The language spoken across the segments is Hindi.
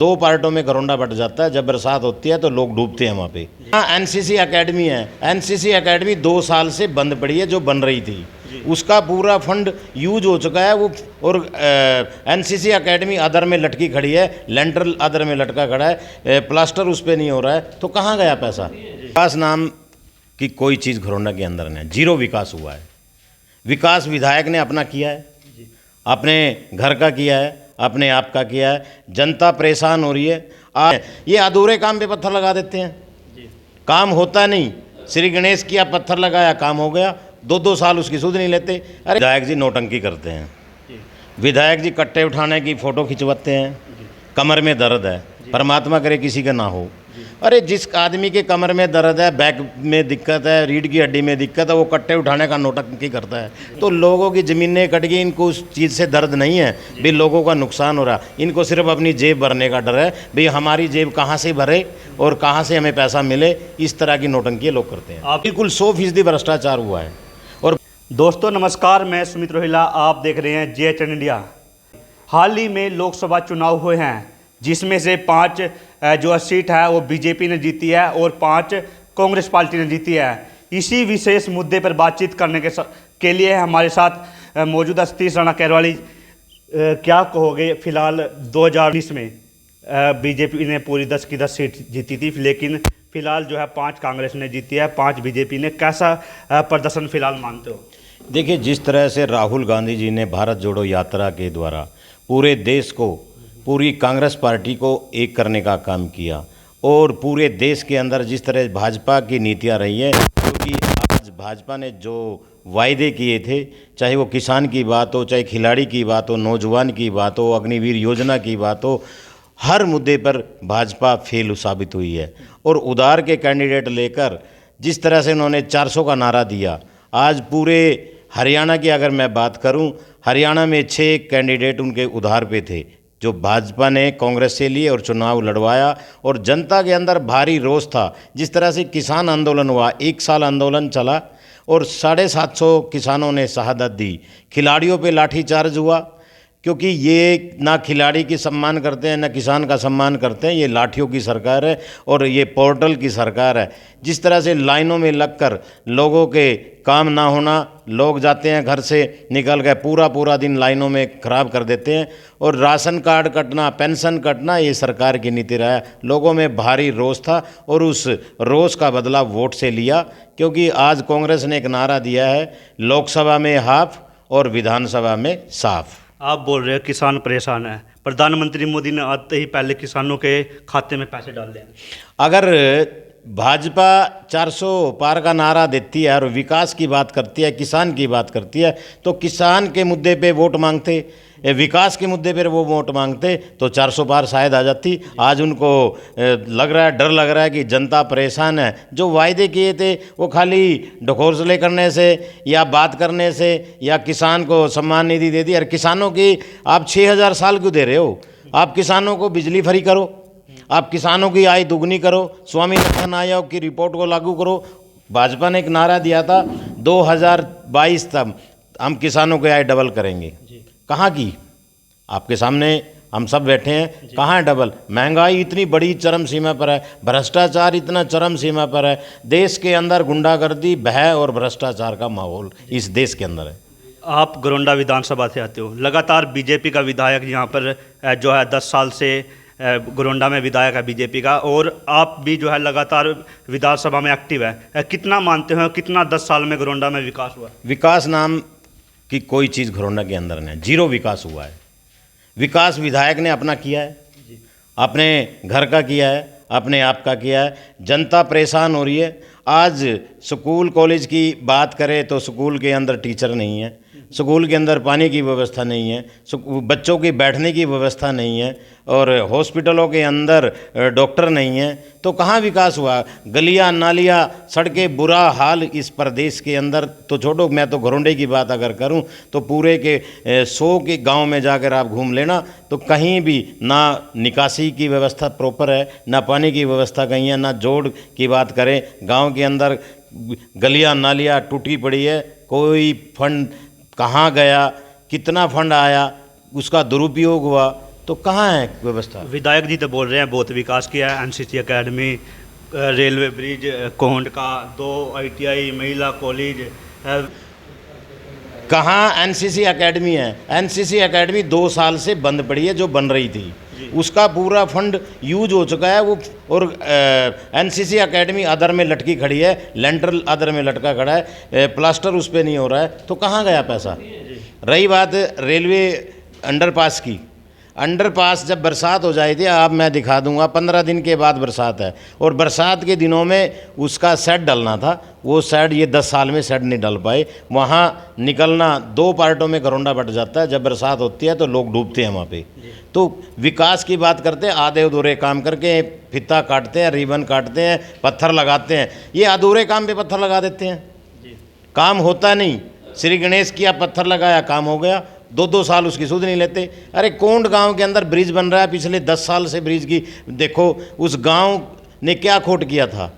दो पार्टों में घरोंडा बट जाता है। जब बरसात होती है तो लोग डूबते हैं वहाँ पे। हाँ, एनसीसी एकेडमी है। एनसीसी एकेडमी 2 साल से बंद पड़ी है, जो बन रही थी। उसका पूरा फंड यूज हो चुका है वो। और एनसीसी एकेडमी अदर में लटकी खड़ी है, लेंटर अदर में लटका खड़ा है, प्लास्टर उस पर नहीं हो रहा है। तो कहाँ गया पैसा? विकास नाम की कोई चीज़ घरोंडा के अंदर नहीं, जीरो विकास हुआ है। विकास विधायक ने अपना किया है, अपने घर का किया है, अपने आप का किया है। जनता परेशान हो रही है। ये अधूरे काम पे पत्थर लगा देते हैं, काम होता नहीं। श्री गणेश किया, पत्थर लगाया, काम हो गया। 2-2 साल उसकी सुध नहीं लेते। अरे विधायक जी नौटंकी करते हैं, विधायक जी कट्टे उठाने की फ़ोटो खिंचवाते हैं। कमर में दर्द है, परमात्मा करे किसी का ना हो। अरे जिस आदमी के कमर में दर्द है, बैक में दिक्कत है, रीढ़ की हड्डी में दिक्कत है, वो कट्टे उठाने का नौटंकी करता है। तो लोगों की ज़मीनें कट गई, इनको उस चीज़ से दर्द नहीं है भाई लोगों का नुकसान हो रहा। इनको सिर्फ अपनी जेब भरने का डर है भाई हमारी जेब कहाँ से भरे और कहाँ से हमें पैसा मिले। इस तरह की नौटंकी लोग करते हैं। बिल्कुल 100% भ्रष्टाचार हुआ है। और दोस्तों नमस्कार, मैं सुमित रोहिला, आप देख रहे हैं JHN इंडिया। हाल ही में लोकसभा चुनाव हुए हैं, जिसमें से 5 जो सीट है वो बीजेपी ने जीती है और 5 कांग्रेस पार्टी ने जीती है। इसी विशेष मुद्दे पर बातचीत करने के लिए हमारे साथ मौजूद है सतीश राणा कैरवाली। क्या कहोगे, फिलहाल 2019 में बीजेपी ने पूरी 10 की 10 सीट जीती थी, लेकिन फिलहाल जो है 5 कांग्रेस ने जीती है, 5 बीजेपी ने। कैसा प्रदर्शन फिलहाल मानते हो? देखिए, जिस तरह से राहुल गांधी जी ने भारत जोड़ो यात्रा के द्वारा पूरे देश को, पूरी कांग्रेस पार्टी को एक करने का काम किया और पूरे देश के अंदर जिस तरह भाजपा की नीतियां रही हैं, क्योंकि आज भाजपा ने जो वायदे किए थे, चाहे वो किसान की बात हो, चाहे खिलाड़ी की बात हो, नौजवान की बात हो, अग्निवीर योजना की बात हो, हर मुद्दे पर भाजपा फेल साबित हुई है। और उधार के कैंडिडेट लेकर जिस तरह से उन्होंने 400 का नारा दिया, आज पूरे हरियाणा की अगर मैं बात करूं, हरियाणा में 6 कैंडिडेट उनके उधार पे थे, जो भाजपा ने कांग्रेस से लिए और चुनाव लड़वाया। और जनता के अंदर भारी रोष था। जिस तरह से किसान आंदोलन हुआ, 1 साल आंदोलन चला और 750 किसानों ने शहादत दी। खिलाड़ियों पे लाठीचार्ज हुआ, क्योंकि ये ना खिलाड़ी की सम्मान करते हैं, ना किसान का सम्मान करते हैं। ये लाठियों की सरकार है और ये पोर्टल की सरकार है। जिस तरह से लाइनों में लगकर लोगों के काम ना होना, लोग जाते हैं घर से निकल गए, पूरा दिन लाइनों में ख़राब कर देते हैं। और राशन कार्ड कटना, पेंशन कटना, ये सरकार की नीति रहा है। लोगों में भारी रोष था और उस रोष का बदला वोट से लिया, क्योंकि आज कांग्रेस ने एक नारा दिया है, लोकसभा में हाफ और विधानसभा में साफ। आप बोल रहे हो किसान परेशान है, प्रधानमंत्री मोदी ने आते ही पहले किसानों के खाते में पैसे डाल दिए। अगर भाजपा 400 पार का नारा देती है और विकास की बात करती है, किसान की बात करती है, तो किसान के मुद्दे पे वोट मांगते, विकास के मुद्दे पर वो वोट मांगते, तो 400 पार शायद आ जाती। आज उनको लग रहा है, डर लग रहा है कि जनता परेशान है। जो वायदे किए थे वो खाली ढकोसले करने से या बात करने से या किसान को सम्मान निधि दे दी। और किसानों की आप 6000 साल क्यों दे रहे हो? आप किसानों को बिजली फ्री करो, आप किसानों की आय दुगनी करो, स्वामीनाथन आयोग की रिपोर्ट को लागू करो। भाजपा ने एक नारा दिया था 2022 तक हम किसानों की आय डबल करेंगे। कहाँ की? आपके सामने हम सब बैठे हैं, कहाँ है डबल? महंगाई इतनी बड़ी चरम सीमा पर है, भ्रष्टाचार इतना चरम सीमा पर है, देश के अंदर गुंडागर्दी, भय और भ्रष्टाचार का माहौल इस देश के अंदर है। आप गोरंडा विधानसभा से आते हो, लगातार बीजेपी का विधायक यहाँ पर जो है 10 साल से गोरंडा में विधायक है बीजेपी का, और आप भी जो है लगातार विधानसभा में एक्टिव है। कितना मानते हो, कितना 10 साल में गोरंडा में विकास हुआ? विकास नाम की कोई चीज़ घरोंडा के अंदर नहीं, जीरो विकास हुआ है। विकास विधायक ने अपना किया है, अपने घर का किया है, अपने आप का किया है। जनता परेशान हो रही है। आज स्कूल कॉलेज की बात करें तो स्कूल के अंदर टीचर नहीं है, स्कूल के अंदर पानी की व्यवस्था नहीं है, बच्चों की बैठने की व्यवस्था नहीं है, और हॉस्पिटलों के अंदर डॉक्टर नहीं है। तो कहाँ विकास हुआ? गलियाँ नालियाँ सड़कें, बुरा हाल इस प्रदेश के अंदर। तो छोड़ो, मैं तो घरोंडे की बात अगर करूं तो पूरे के 100 के गांव में जाकर आप घूम लेना, तो कहीं भी ना निकासी की व्यवस्था प्रॉपर है, ना पानी की व्यवस्था कहीं है, ना जोड़ की बात करें। गांव के अंदर गलियां नालियां टूटी पड़ी है। कोई फंड कहाँ गया, कितना फंड आया, उसका दुरुपयोग हुआ, तो कहाँ है व्यवस्था? विधायक जी तो बोल रहे हैं बहुत विकास किया है, एनसीसी एकेडमी, रेलवे ब्रिज, कोंड का 2 ITI महिला कॉलेज। कहाँ एनसीसी एकेडमी है? एनसीसी एकेडमी 2 साल से बंद पड़ी है, जो बन रही थी उसका पूरा फंड यूज हो चुका है वो। और एनसीसी एकेडमी अदर में लटकी खड़ी है, लेंटर अदर में लटका खड़ा है, प्लास्टर उस पर नहीं हो रहा है, तो कहाँ गया पैसा? रही बात रेलवे अंडरपास की, अंडरपास जब बरसात हो जाती है, अब मैं दिखा दूंगा, 15 दिन के बाद बरसात है और बरसात के दिनों में उसका सेट डलना था, वो सेट ये 10 साल में सेट नहीं डल पाए। वहाँ निकलना 2 पार्टों में घरोंडा बट जाता है, जब बरसात होती है तो लोग डूबते हैं वहाँ पे। तो विकास की बात करते हैं, आधे अधूरे काम करके फित्ता काटते हैं, रिबन काटते हैं, पत्थर लगाते हैं, ये अधूरे काम पे पत्थर लगा देते हैं, काम होता नहीं। श्री गणेश किया, पत्थर लगाया, काम हो गया, 2-2 साल उसकी सुध नहीं लेते। अरे कोंड गांव के अंदर ब्रिज बन रहा है, पिछले 10 साल से ब्रिज की देखो, उस गांव ने क्या खोट किया था।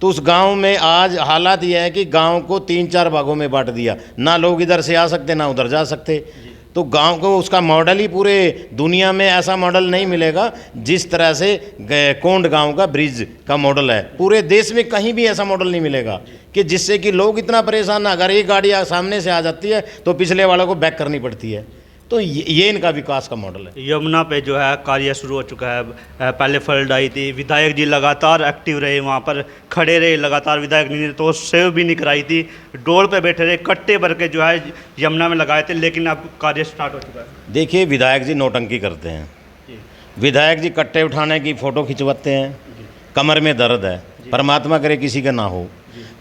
तो उस गांव में आज हालात ये है कि गांव को 3-4 भागों में बांट दिया, ना लोग इधर से आ सकते ना उधर जा सकते। तो गांव को उसका मॉडल ही पूरे दुनिया में ऐसा मॉडल नहीं मिलेगा जिस तरह से कोंड गांव का ब्रिज का मॉडल है। पूरे देश में कहीं भी ऐसा मॉडल नहीं मिलेगा कि जिससे कि लोग इतना परेशान ना, अगर एक गाड़ी सामने से आ जाती है तो पिछले वालों को बैक करनी पड़ती है। तो ये इनका विकास का मॉडल है। यमुना पे जो है कार्य शुरू हो चुका है, पहले फ्लड आई थी, विधायक जी लगातार एक्टिव रहे, वहाँ पर खड़े रहे लगातार, विधायक जी ने तो सेव भी नहीं कराई थी, डोल पे बैठे रहे, कट्टे भर के जो है यमुना में लगाए थे, लेकिन अब कार्य स्टार्ट हो चुका है। देखिए विधायक जी नौटंकी करते हैं, विधायक जी कट्टे उठाने की फ़ोटो खिंचवाते हैं, कमर में दर्द है, परमात्मा करे किसी का ना हो।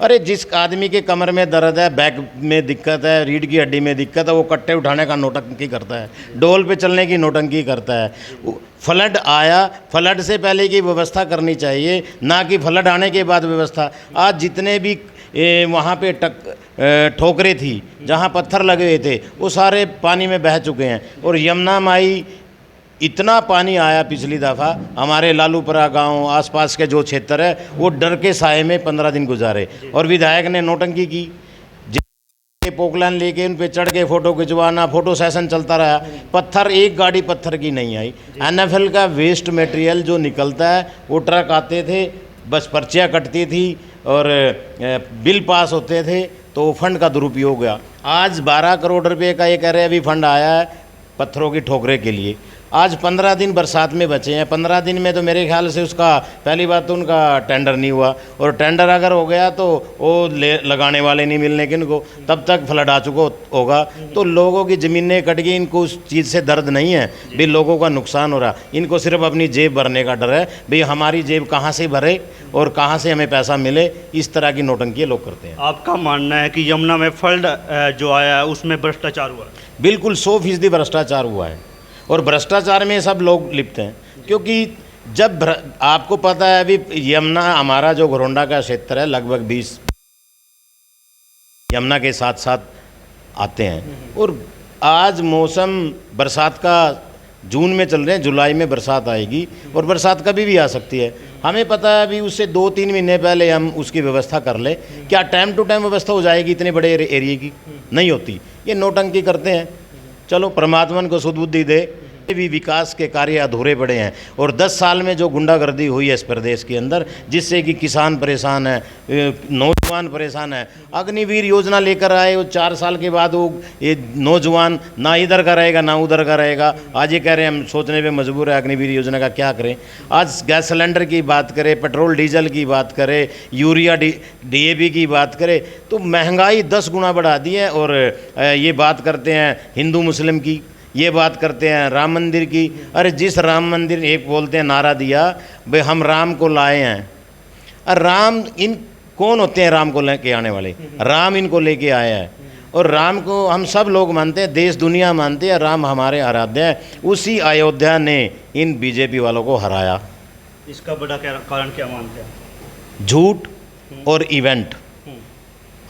अरे जिस आदमी के कमर में दर्द है, बैक में दिक्कत है, रीढ़ की हड्डी में दिक्कत है, वो कट्टे उठाने का नौटंकी करता है, डोल पे चलने की नौटंकी करता है। फ्लड आया, फ्लड से पहले की व्यवस्था करनी चाहिए, ना कि फ्लड आने के बाद व्यवस्था। आज जितने भी वहाँ पे ठोकरें थी, जहाँ पत्थर लगे हुए थे, वो सारे पानी में बह चुके हैं। और यमुना माई इतना पानी आया पिछली दफ़ा, हमारे लालूपुरा गांव आसपास के जो क्षेत्र है वो डर के साए में 15 दिन गुजारे। और विधायक ने नौटंकी की, पोकलान लेके उन पे चढ़ के फ़ोटो खिंचवाना, फ़ोटो सेशन चलता रहा। पत्थर, एक गाड़ी पत्थर की नहीं आई। NFL का वेस्ट मटेरियल जो निकलता है, वो ट्रक आते थे, बस पर्चियाँ कटती थी और बिल पास होते थे, तो फंड का दुरुपयोग हुआ। आज 12 करोड़ रुपये का ये कह रहे अभी फंड आया है पत्थरों की ठोकरे के लिए। आज 15 दिन बरसात में बचे हैं, 15 दिन में तो मेरे ख्याल से उसका पहली बात तो उनका टेंडर नहीं हुआ, और टेंडर अगर हो गया तो वो लगाने वाले नहीं मिलने किनको, तब तक फ्लड आ चुका होगा। तो लोगों की ज़मीनें कट गई, इनको उस चीज़ से दर्द नहीं है भी लोगों का नुकसान हो रहा, इनको सिर्फ अपनी जेब भरने का डर है भाई हमारी जेब कहाँ से भरे और कहाँ से हमें पैसा मिले। इस तरह की नौटंकी लोग करते हैं। आपका मानना है कि यमुना में फ्लड जो आया है उसमें भ्रष्टाचार हुआ है? बिल्कुल 100% भ्रष्टाचार हुआ है, और भ्रष्टाचार में सब लोग लिप्त हैं। क्योंकि जब आपको पता है अभी यमुना, हमारा जो घरोंडा का क्षेत्र है, लगभग 20 यमुना के साथ साथ आते हैं। और आज मौसम बरसात का जून में चल रहे हैं, जुलाई में बरसात आएगी, और बरसात कभी भी आ सकती है। हमें पता है अभी उससे 2-3 महीने पहले हम उसकी व्यवस्था कर लें। क्या टाइम टू टाइम व्यवस्था हो जाएगी इतने बड़े एरिया की? नहीं होती। ये नौटंकी करते हैं। चलो परमात्मा को सुदबुद्धि दे, भी विकास के कार्य अधूरे पड़े हैं। और 10 साल में जो गुंडागर्दी हुई है इस प्रदेश के अंदर, जिससे कि किसान परेशान है, नौजवान परेशान है। अग्निवीर योजना लेकर आए, वो 4 साल के बाद वो ये नौजवान ना इधर का रहेगा ना उधर का रहेगा। आज ये कह रहे हैं हम सोचने पे मजबूर है अग्निवीर योजना का क्या करें। आज गैस सिलेंडर की बात करें, पेट्रोल डीजल की बात करें, यूरिया DAP की बात करें, तो महंगाई 10 गुना बढ़ा दी है। और ये बात करते हैं हिंदू मुस्लिम की, ये बात करते हैं राम मंदिर की। अरे जिस राम मंदिर, एक बोलते हैं नारा दिया भाई हम राम को लाए हैं। अरे राम इन कौन होते हैं राम को लेके आने वाले? राम इनको लेके आया है, और राम को हम सब लोग मानते हैं, देश दुनिया मानते हैं, राम हमारे आराध्य है। उसी अयोध्या ने इन BJP वालों को हराया। इसका बड़ा कारण क्या मानते हैं? झूठ और इवेंट।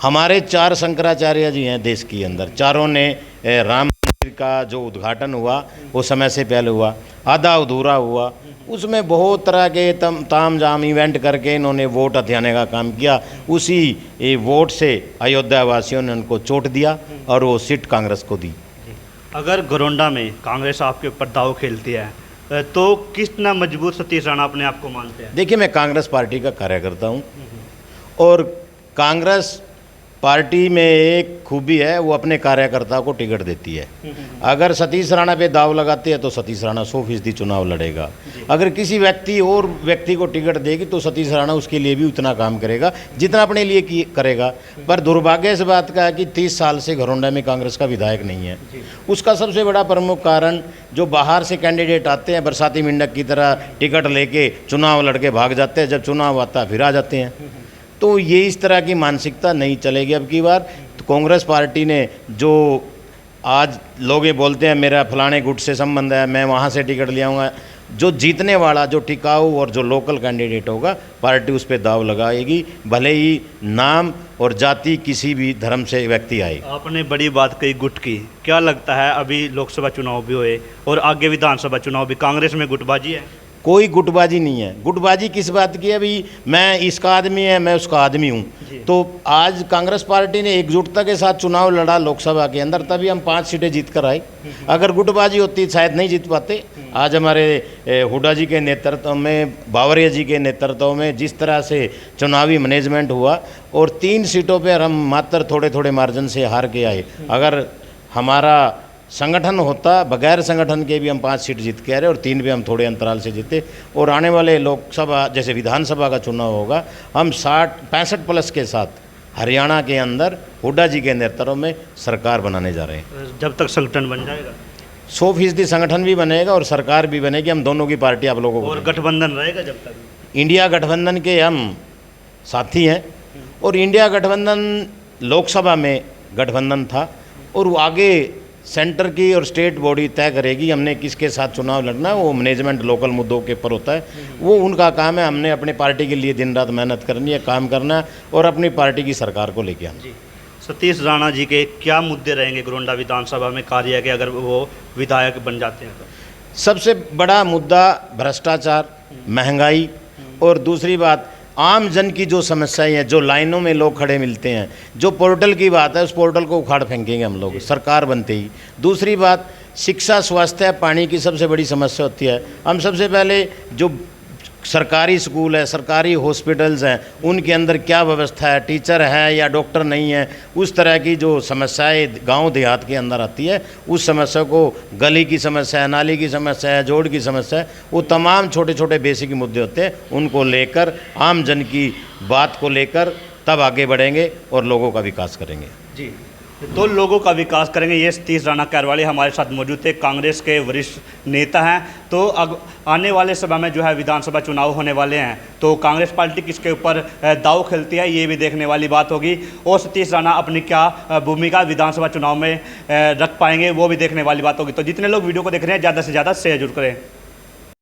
हमारे 4 शंकराचार्य जी हैं देश के अंदर, चारों ने राम का जो उद्घाटन हुआ वो समय से पहले हुआ, आधा अधूरा हुआ। उसमें बहुत तरह के ताम जाम इवेंट करके इन्होंने वोट हथियाने का काम किया। उसी वोट से अयोध्या वासियों ने उनको चोट दिया और वो सीट कांग्रेस को दी। अगर घरोंडा में कांग्रेस आपके ऊपर दाव खेलती है तो कितना मजबूत सतीश राणा अपने आप को मानते हैं? देखिए, मैं कांग्रेस पार्टी का कार्यकर्ता हूँ और कांग्रेस पार्टी में एक खूबी है, वो अपने कार्यकर्ता को टिकट देती है। अगर सतीश राणा पे दाव लगाते हैं तो सतीश राणा 100% चुनाव लड़ेगा। अगर किसी व्यक्ति को टिकट देगी तो सतीश राणा उसके लिए भी उतना काम करेगा जितना अपने लिए करेगा। पर दुर्भाग्य इस बात का है कि 30 साल से घरौंडा में कांग्रेस का विधायक नहीं है। उसका सबसे बड़ा प्रमुख कारण, जो बाहर से कैंडिडेट आते हैं बरसाती मेंढक की तरह टिकट लेके चुनाव लड़के भाग जाते हैं, जब चुनाव आता है फिर आ जाते हैं। तो ये इस तरह की मानसिकता नहीं चलेगी अब की बार। तो कांग्रेस पार्टी ने जो आज लोग ये बोलते हैं मेरा फलाने गुट से संबंध है, मैं वहाँ से टिकट ले आऊँगा, जो जीतने वाला, जो टिकाऊ और जो लोकल कैंडिडेट होगा, पार्टी उस पर दाव लगाएगी, भले ही नाम और जाति किसी भी धर्म से व्यक्ति आए। आपने बड़ी बात कही गुट की। क्या लगता है अभी लोकसभा चुनाव भी हुए और आगे विधानसभा चुनाव भी, कांग्रेस में गुटबाजी है? कोई गुटबाजी नहीं है। गुटबाजी किस बात की है? अभी मैं इसका आदमी है, मैं उसका आदमी हूँ। तो आज कांग्रेस पार्टी ने एकजुटता के साथ चुनाव लड़ा लोकसभा के अंदर, तभी हम 5 सीटें जीत कर आए। अगर गुटबाजी होती शायद नहीं जीत पाते। आज हमारे हुड्डा जी के नेतृत्व में, बावरिया जी के नेतृत्व में जिस तरह से चुनावी मैनेजमेंट हुआ और 3 सीटों पर हम मात्र थोड़े थोड़े मार्जिन से हार के आए। अगर हमारा संगठन होता, बगैर संगठन के भी हम 5 सीट जीत के आ रहे और 3 भी हम थोड़े अंतराल से जीते। और आने वाले लोकसभा जैसे विधानसभा का चुनाव होगा, हम 65+ के साथ हरियाणा के अंदर हुड्डा जी के नेतृत्व में सरकार बनाने जा रहे हैं। जब तक संगठन बन जाएगा 100% संगठन भी बनेगा और सरकार भी बनेगी। हम दोनों की पार्टी आप लोगों को, और गठबंधन रहेगा जब तक। इंडिया गठबंधन के हम साथी हैं और इंडिया गठबंधन लोकसभा में गठबंधन था और वो आगे सेंटर की और स्टेट बॉडी तय करेगी हमने किसके साथ चुनाव लड़ना है। वो मैनेजमेंट लोकल मुद्दों के ऊपर होता है, वो उनका काम है। हमने अपनी पार्टी के लिए दिन रात मेहनत करनी है, काम करना है और अपनी पार्टी की सरकार को लेके आना। सतीश राणा जी के क्या मुद्दे रहेंगे घरौंडा विधानसभा में कार्य के, अगर वो विधायक बन जाते हैं तो? सबसे बड़ा मुद्दा भ्रष्टाचार, महंगाई और दूसरी बात आम जन की जो समस्याएं हैं, जो लाइनों में लोग खड़े मिलते हैं, जो पोर्टल की बात है, उस पोर्टल को उखाड़ फेंकेंगे हम लोग सरकार बनते ही। दूसरी बात शिक्षा, स्वास्थ्य, पानी की सबसे बड़ी समस्या होती है। हम सबसे पहले जो सरकारी स्कूल है, सरकारी हॉस्पिटल्स हैं, उनके अंदर क्या व्यवस्था है, टीचर है या डॉक्टर नहीं है, उस तरह की जो समस्याएं गांव देहात के अंदर आती है, उस समस्या को, गली की समस्या है, नाली की समस्या है, जोड़ की समस्या है, वो तमाम छोटे छोटे बेसिक मुद्दे होते हैं, उनको लेकर आम जन की बात को लेकर तब आगे बढ़ेंगे और लोगों का विकास करेंगे। जी, तो लोगों का विकास करेंगे। ये सतीश राणा कैरवाली हमारे साथ मौजूद थे, कांग्रेस के वरिष्ठ नेता हैं। तो आने वाले समय में जो है विधानसभा चुनाव होने वाले हैं, तो कांग्रेस पार्टी किसके ऊपर दाव खेलती है, ये भी देखने वाली बात होगी। और सतीश राणा अपनी क्या भूमिका विधानसभा चुनाव में रख पाएंगे, वो भी देखने वाली बात होगी। तो जितने लोग वीडियो को देख रहे हैं, ज़्यादा से ज़्यादा शेयर जरूर करें।